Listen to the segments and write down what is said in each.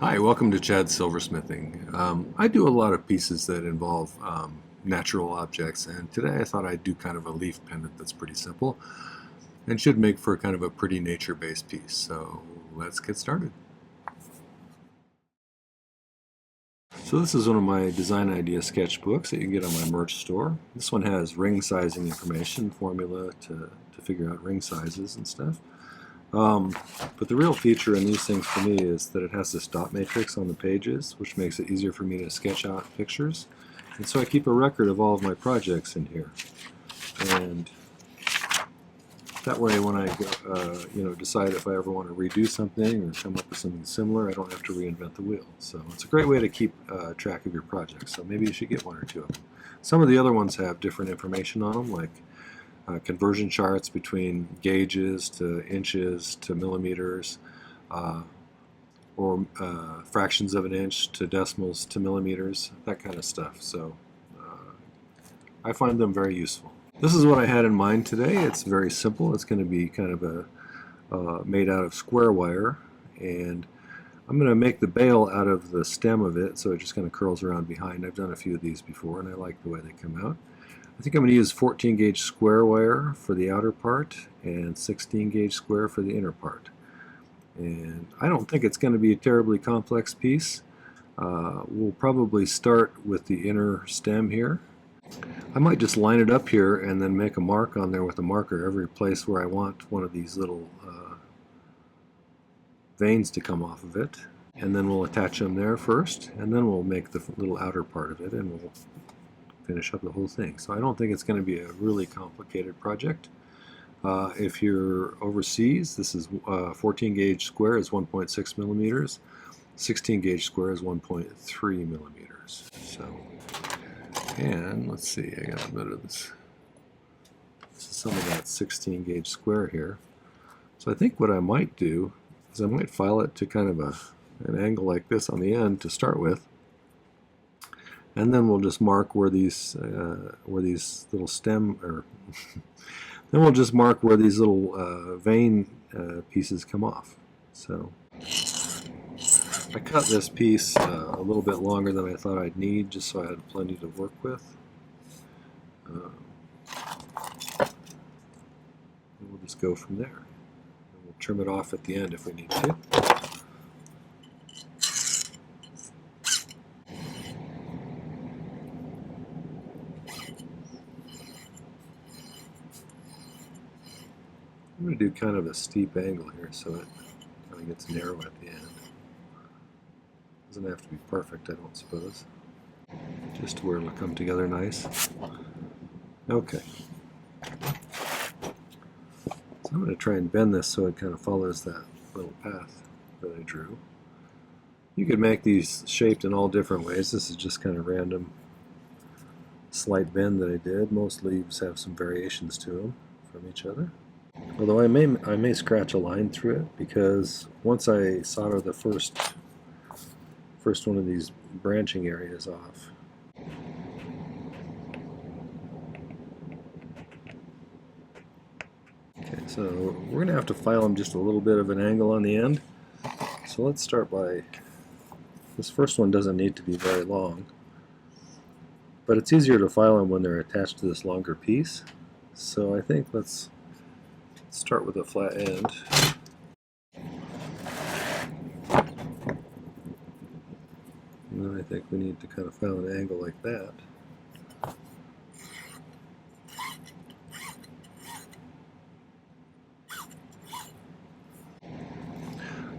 Hi, welcome to Chad's Silversmithing. I do a lot of pieces that involve natural objects, and today I thought I'd do kind of a leaf pendant that's pretty simple and should make for kind of a pretty nature-based piece. So let's get started. So this is one of my design idea sketchbooks that you can get on my merch store. This one has ring sizing information, formula to figure out ring sizes and stuff. But the real feature in these things for me is that it has this dot matrix on the pages, which makes it easier for me to sketch out pictures. And so I keep a record of all of my projects in here. And that way when I decide if I ever want to redo something or come up with something similar, I don't have to reinvent the wheel. So it's a great way to keep track of your projects. So maybe you should get one or two of them. Some of the other ones have different information on them, like conversion charts between gauges to inches to millimeters, or fractions of an inch to decimals to millimeters, that kind of stuff. So I find them very useful. This is what I had in mind today. It's very simple. It's going to be kind of a made out of square wire, and I'm going to make the bail out of the stem of it, so it just kind of curls around behind. I've done a few of these before, and I like the way they come out. I think I'm going to use 14 gauge square wire for the outer part and 16 gauge square for the inner part. And I don't think it's going to be a terribly complex piece. We'll probably start with the inner stem here. I might just line it up here and then make a mark on there with a marker every place where I want one of these little veins to come off of it. And then we'll attach them there first, and then we'll make the little outer part of it, and we'll finish up the whole thing. So I don't think it's going to be a really complicated project. If you're overseas, this is 14 gauge square is 1.6 millimeters, 16 gauge square is 1.3 millimeters. So, and let's see, I got a bit of this. This is some of that 16 gauge square here. So I think what I might do is I might file it to kind of an angle like this on the end to start with. And then we'll just mark where these little stem, or then we'll just mark where these little vein pieces come off. So I cut this piece a little bit longer than I thought I'd need, just so I had plenty to work with. We'll just go from there. And we'll trim it off at the end if we need to. I'm going to do kind of a steep angle here so it kind of gets narrow at the end. Doesn't have to be perfect, I don't suppose. Just to where it'll come together nice. Okay. So I'm going to try and bend this so it kind of follows that little path that I drew. You could make these shaped in all different ways. This is just kind of random slight bend that I did. Most leaves have some variations to them from each other. Although I may scratch a line through it, because once I solder the first one of these branching areas off, okay, so we're going to have to file them just a little bit of an angle on the end. So let's start by, this first one doesn't need to be very long, but it's easier to file them when they're attached to this longer piece. So I think let's start with a flat end. And then I think we need to kind of file an angle like that.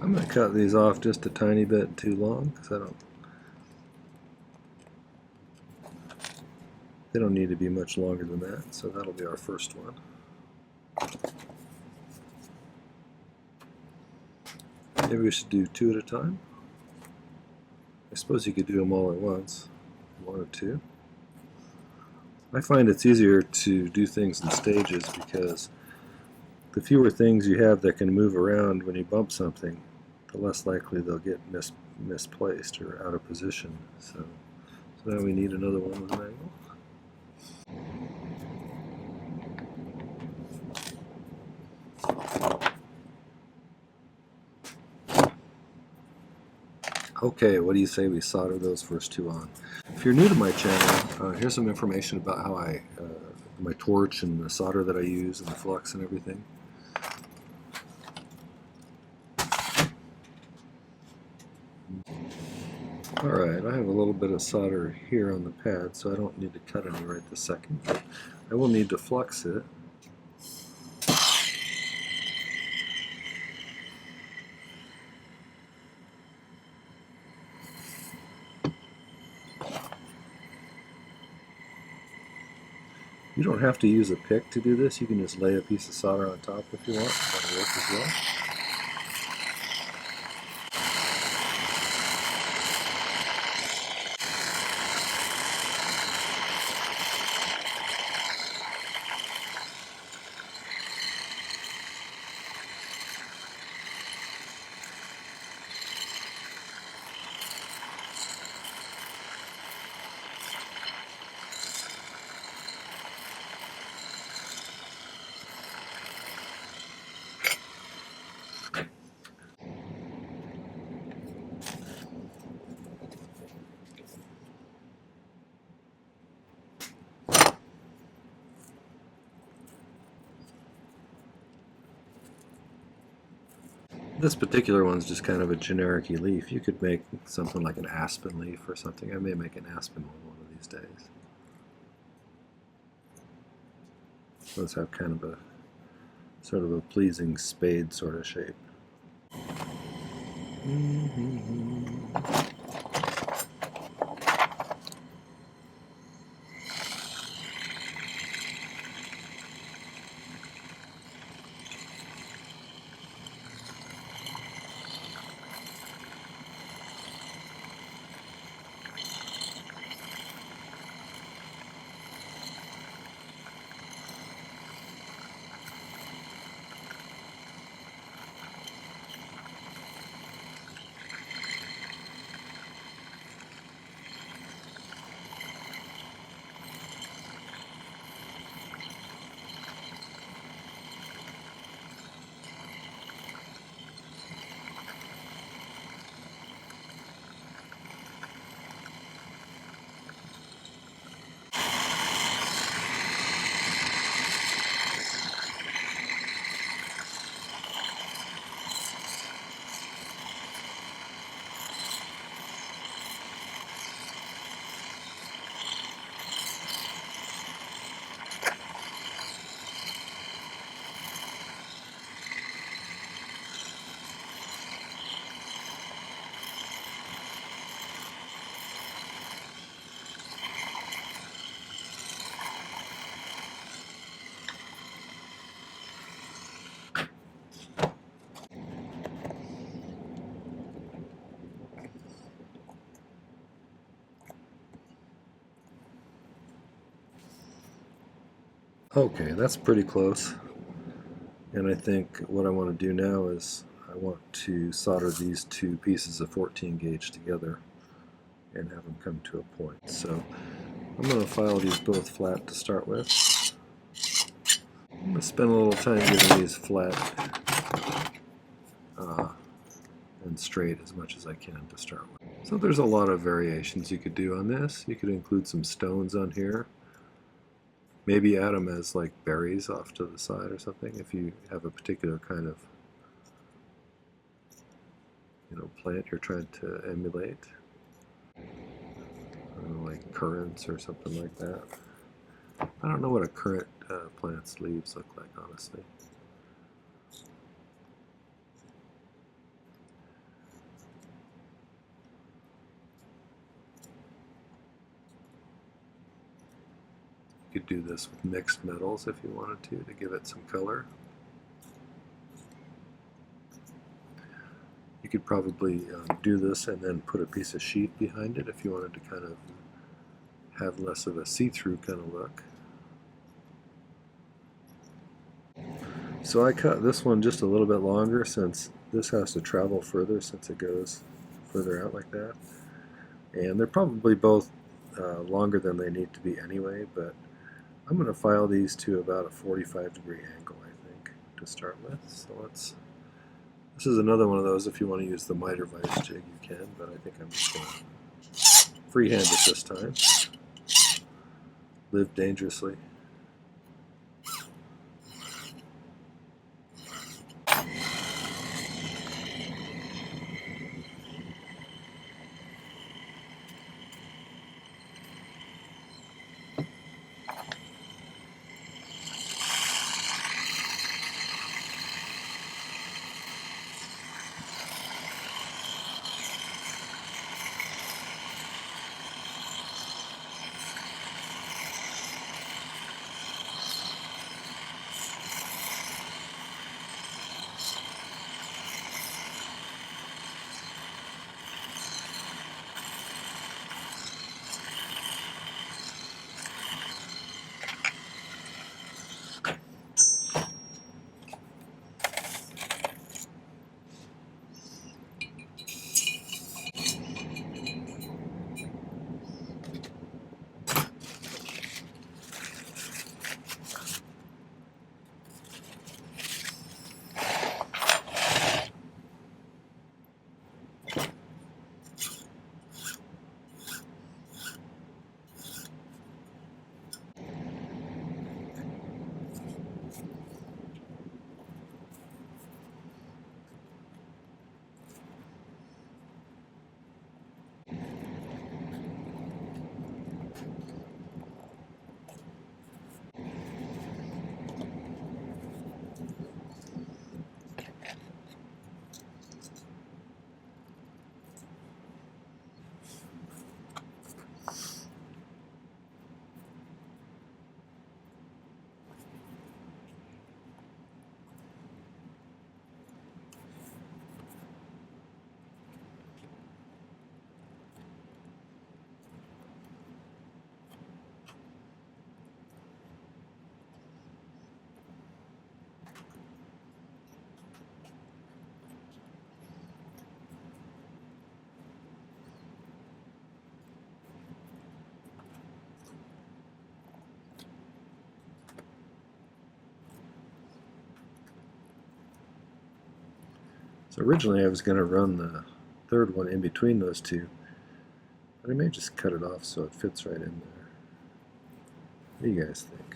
I'm going to cut these off just a tiny bit too long, because they don't need to be much longer than that. So that'll be our first one. Maybe we should do two at a time. I suppose you could do them all at once, one or two. I find it's easier to do things in stages, because the fewer things you have that can move around when you bump something, the less likely they'll get misplaced or out of position. So now we need another one with an angle. Okay, what do you say we solder those first two on? If you're new to my channel, here's some information about how my torch and the solder that I use and the flux and everything. Alright, I have a little bit of solder here on the pad, so I don't need to cut any right this second. I will need to flux it. You don't have to use a pick to do this. You can just lay a piece of solder on top if you want. That'll work as well. This particular one's just kind of a generic-y leaf. You could make something like an aspen leaf or something. I may make an aspen one of these days. Those have kind of a sort of a pleasing spade sort of shape. Okay, that's pretty close. And I think what I want to do now is I want to solder these two pieces of 14 gauge together and have them come to a point. So I'm going to file these both flat to start with. I'm going to spend a little time getting these flat and straight as much as I can to start with. So there's a lot of variations you could do on this. You could include some stones on here. Maybe add them as like berries off to the side or something if you have a particular kind of plant you're trying to emulate. I don't know, like currants or something like that. I don't know what a currant plant's leaves look like, honestly. You could do this with mixed metals if you wanted to give it some color. You could probably do this and then put a piece of sheet behind it if you wanted to kind of have less of a see-through kind of look. So I cut this one just a little bit longer since this has to travel further since it goes further out like that. And they're probably both longer than they need to be anyway, but I'm going to file these to about a 45-degree angle, I think, to start with. So let's This is another one of those, if you want to use the miter vise jig, you can, but I think I'm just going to freehand it this time. Live dangerously. So originally I was going to run the third one in between those two, but I may just cut it off so it fits right in there. What do you guys think?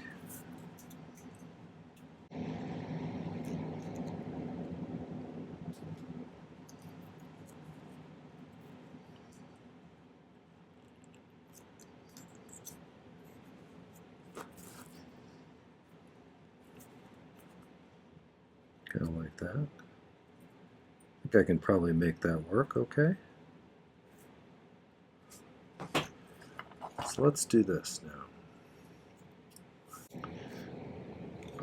Kind of like that. I think I can probably make that work okay. So let's do this now.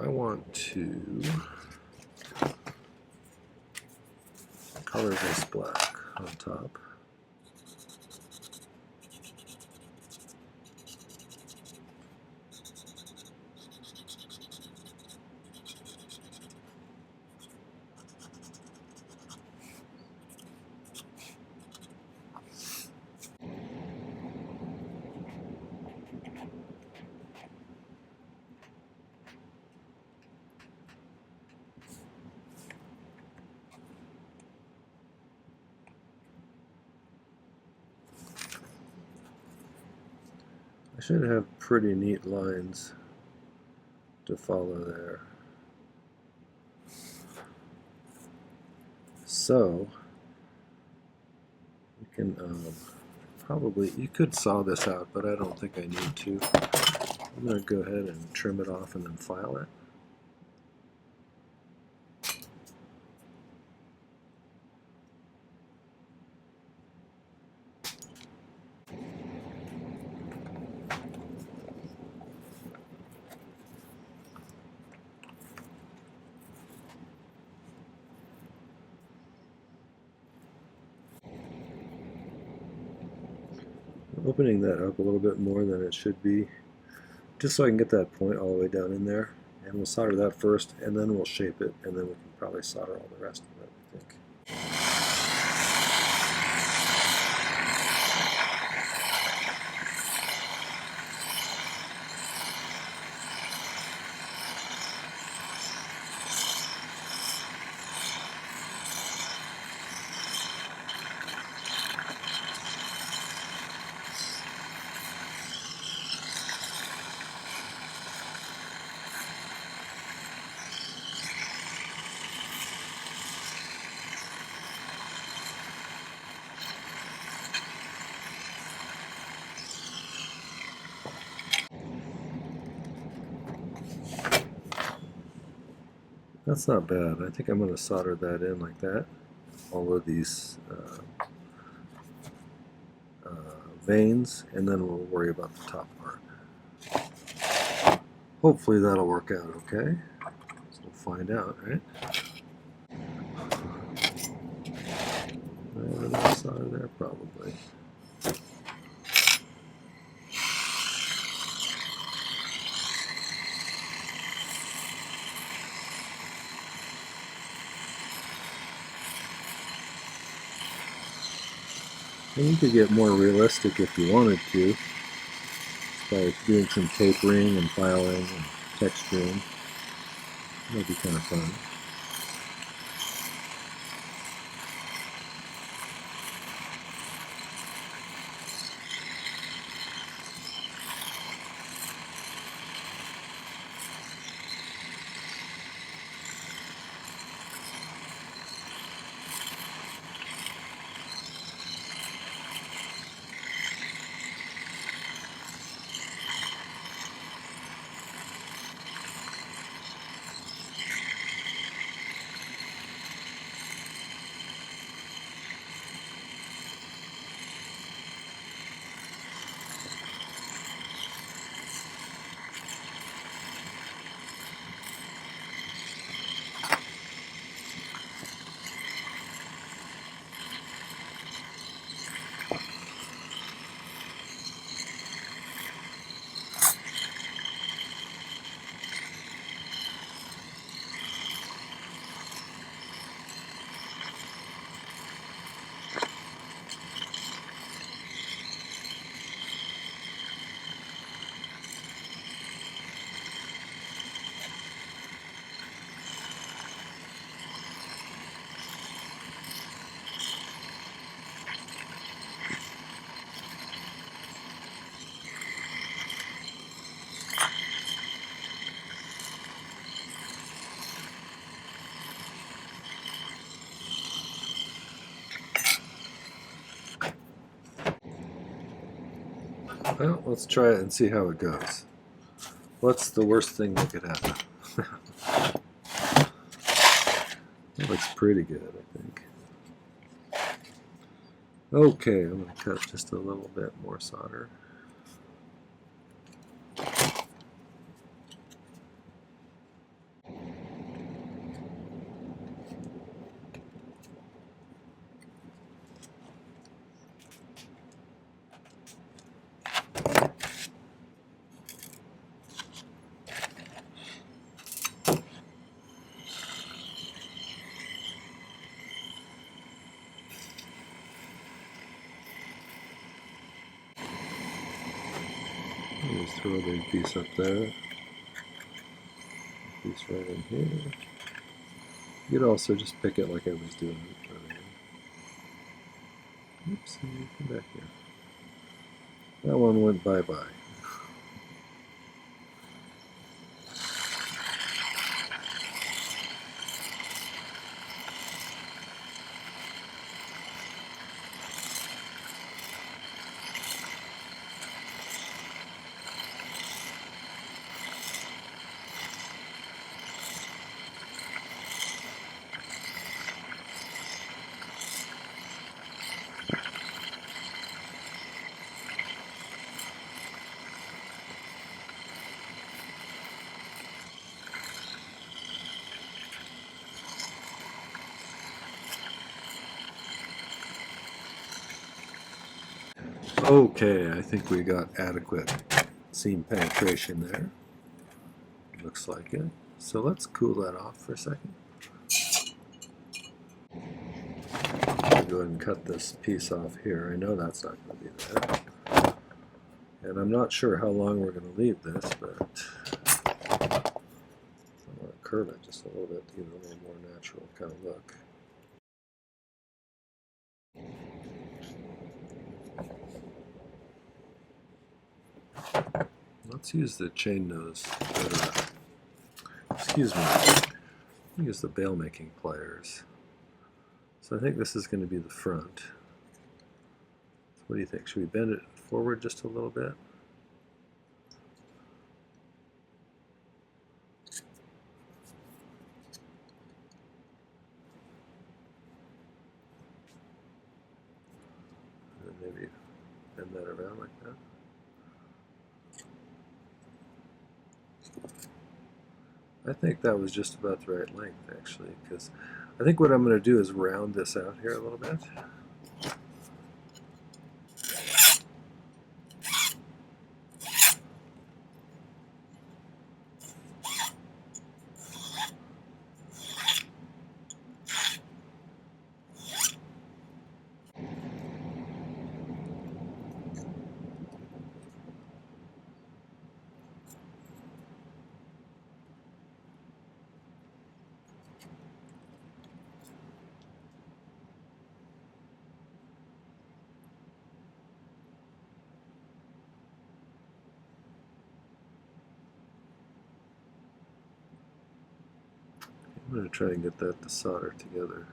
I want to color this black on top. I should have pretty neat lines to follow there. So you can probably, you could saw this out, but I don't think I need to. I'm going to go ahead and trim it off and then file it. Opening that up a little bit more than it should be, just so I can get that point all the way down in there. And we'll solder that first, and then we'll shape it, and then we can probably solder all the rest of it, I think. That's not bad. I think I'm going to solder that in like that. All of these veins, and then we'll worry about the top part. Hopefully that'll work out okay. So we'll find out, right? A little solder there, probably. And you could get more realistic if you wanted to, by doing some tapering and filing and texturing. That'd be kind of fun. Well, let's try it and see how it goes. What's the worst thing that could happen? That looks pretty good, I think. Okay, I'm going to cut just a little bit more solder. Just throw a big piece up there. Piece right in here. You could also just pick it like I was doing earlier. Oops, come back here. That one went bye-bye. Okay, I think we got adequate seam penetration there. Looks like it. So let's cool that off for a second. I'll go ahead and cut this piece off here. I know that's not going to be there. And I'm not sure how long we're going to leave this, but I want to curve it just a little bit to give it a little more natural kind of look. Let's use the chain nose. Excuse me. Use the bail making pliers. So I think this is going to be the front. So what do you think? Should we bend it forward just a little bit? maybe bend that around like that. I think that was just about the right length, actually, because I think what I'm going to do is round this out here a little bit. I'm going to try and get that to solder together.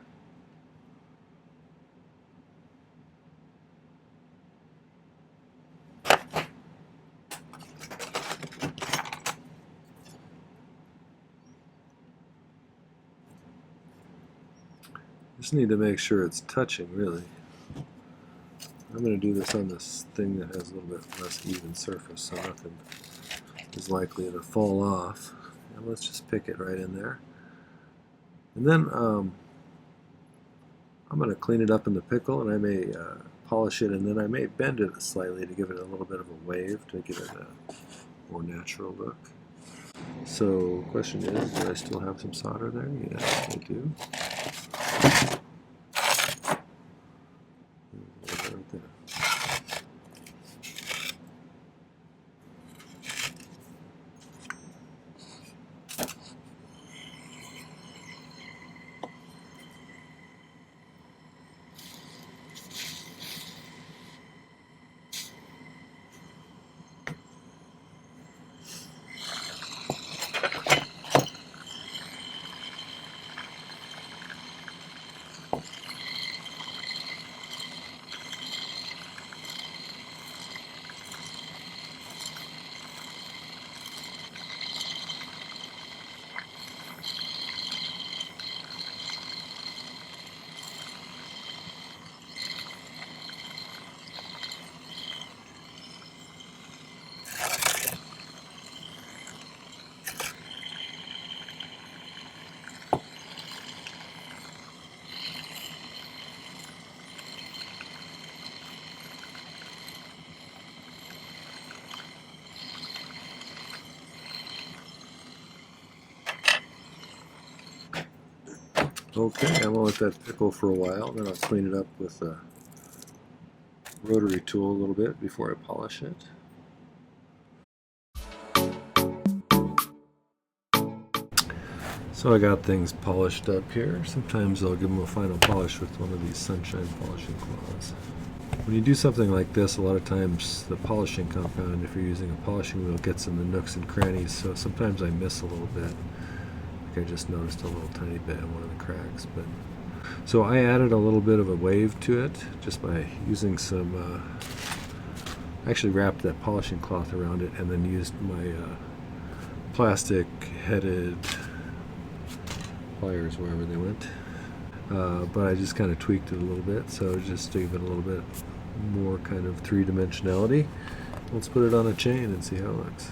Just need to make sure it's touching, really. I'm going to do this on this thing that has a little bit less even surface, so nothing is likely to fall off. And let's just pick it right in there. And then I'm going to clean it up in the pickle, and I may polish it, and then I may bend it slightly to give it a little bit of a wave to give it a more natural look. So the question is, do I still have some solder there? Yes, I do. Right there. Okay, I'm going to let that pickle for a while, then I'll clean it up with a rotary tool a little bit before I polish it. So I got things polished up here. Sometimes I'll give them a final polish with one of these sunshine polishing cloths. When you do something like this, a lot of times the polishing compound, if you're using a polishing wheel, gets in the nooks and crannies, so sometimes I miss a little bit. Like I just noticed a little tiny bit in one of the cracks. So I added a little bit of a wave to it just by using some, I actually wrapped that polishing cloth around it and then used my plastic headed pliers wherever they went. But I just kind of tweaked it a little bit, so just to give it a little bit more kind of three-dimensionality. Let's put it on a chain and see how it looks.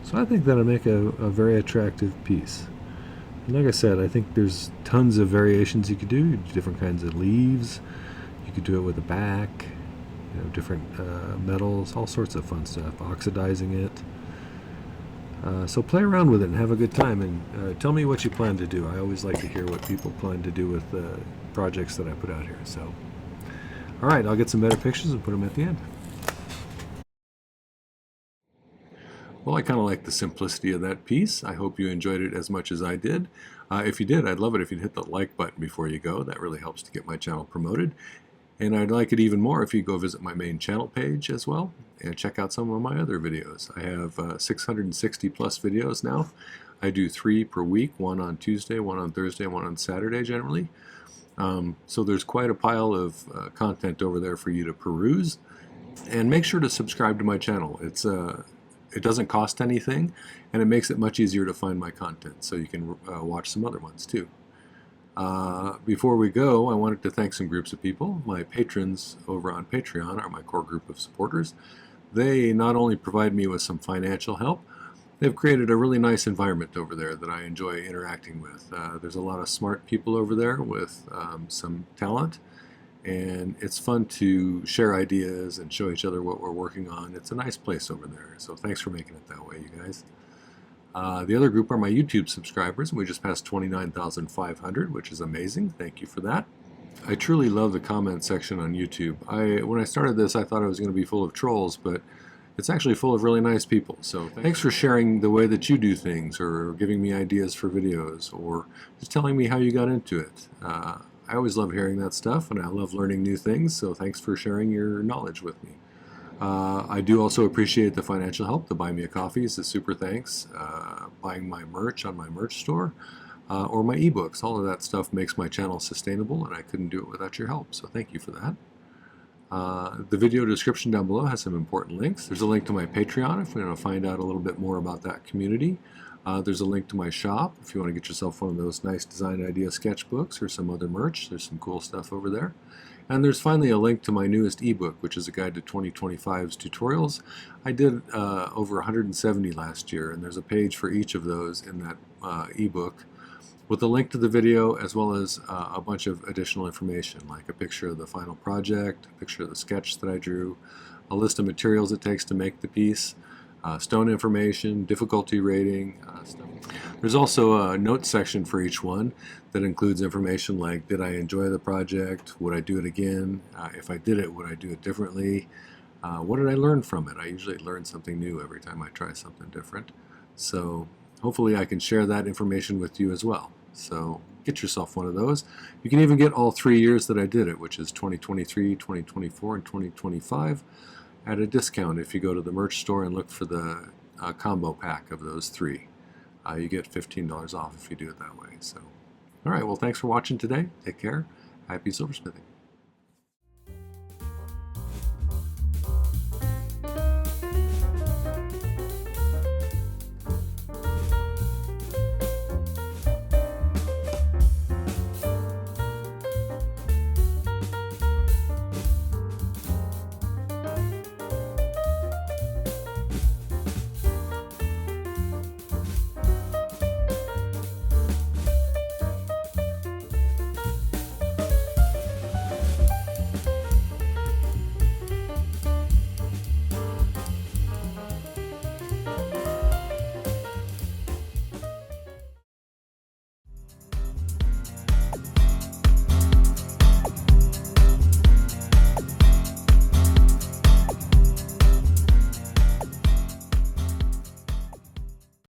So I think that'll make a very attractive piece. And like I said, I think there's tons of variations you could do. You could do different kinds of leaves. You could do it with a back, different metals, all sorts of fun stuff, oxidizing it. So play around with it and have a good time, and tell me what you plan to do. I always like to hear what people plan to do with projects that I put out here. So, all right, I'll get some better pictures and put them at the end. Well, I kind of like the simplicity of that piece. I hope you enjoyed it as much as I did. If you did, I'd love it if you'd hit the like button before you go. That really helps to get my channel promoted. And I'd like it even more if you go visit my main channel page as well and check out some of my other videos. I have 660 plus videos now. I do 3 per week, one on Tuesday, one on Thursday, one on Saturday generally. So there's quite a pile of content over there for you to peruse. And make sure to subscribe to my channel. It doesn't cost anything, and it makes it much easier to find my content, so you can watch some other ones too. Before we go, I wanted to thank some groups of people. My patrons over on Patreon are my core group of supporters. They not only provide me with some financial help, they've created a really nice environment over there that I enjoy interacting with. There's a lot of smart people over there with some talent, and it's fun to share ideas and show each other what we're working on. It's a nice place over there, so thanks for making it that way, you guys. The other group are my YouTube subscribers, and we just passed 29,500, which is amazing. Thank you for that. I truly love the comment section on YouTube. When I started this, I thought it was going to be full of trolls, but it's actually full of really nice people. So thanks for sharing the way that you do things, or giving me ideas for videos, or just telling me how you got into it. I always love hearing that stuff, and I love learning new things, so thanks for sharing your knowledge with me. I do also appreciate the financial help. The Buy Me a Coffee is a super thanks. Buying my merch on my merch store, or my ebooks. All of that stuff makes my channel sustainable, and I couldn't do it without your help, so thank you for that. The video description down below has some important links. There's a link to my Patreon if you want to find out a little bit more about that community. There's a link to my shop if you want to get yourself one of those nice design idea sketchbooks or some other merch. There's some cool stuff over there. And there's finally a link to my newest ebook, which is a guide to 2025's tutorials. I did over 170 last year, and there's a page for each of those in that ebook with a link to the video, as well as a bunch of additional information, like a picture of the final project, a picture of the sketch that I drew, a list of materials it takes to make the piece, stone information, difficulty rating. There's also a notes section for each one that includes information like, did I enjoy the project? Would I do it again? If I did it, would I do it differently? What did I learn from it? I usually learn something new every time I try something different. So hopefully I can share that information with you as well. So get yourself one of those. You can even get all 3 years that I did it, which is 2023, 2024, and 2025, at a discount if you go to the merch store and look for the combo pack of those 3. You get $15 off if you do it that way. So, all right, well, thanks for watching today. Take care. Happy silversmithing.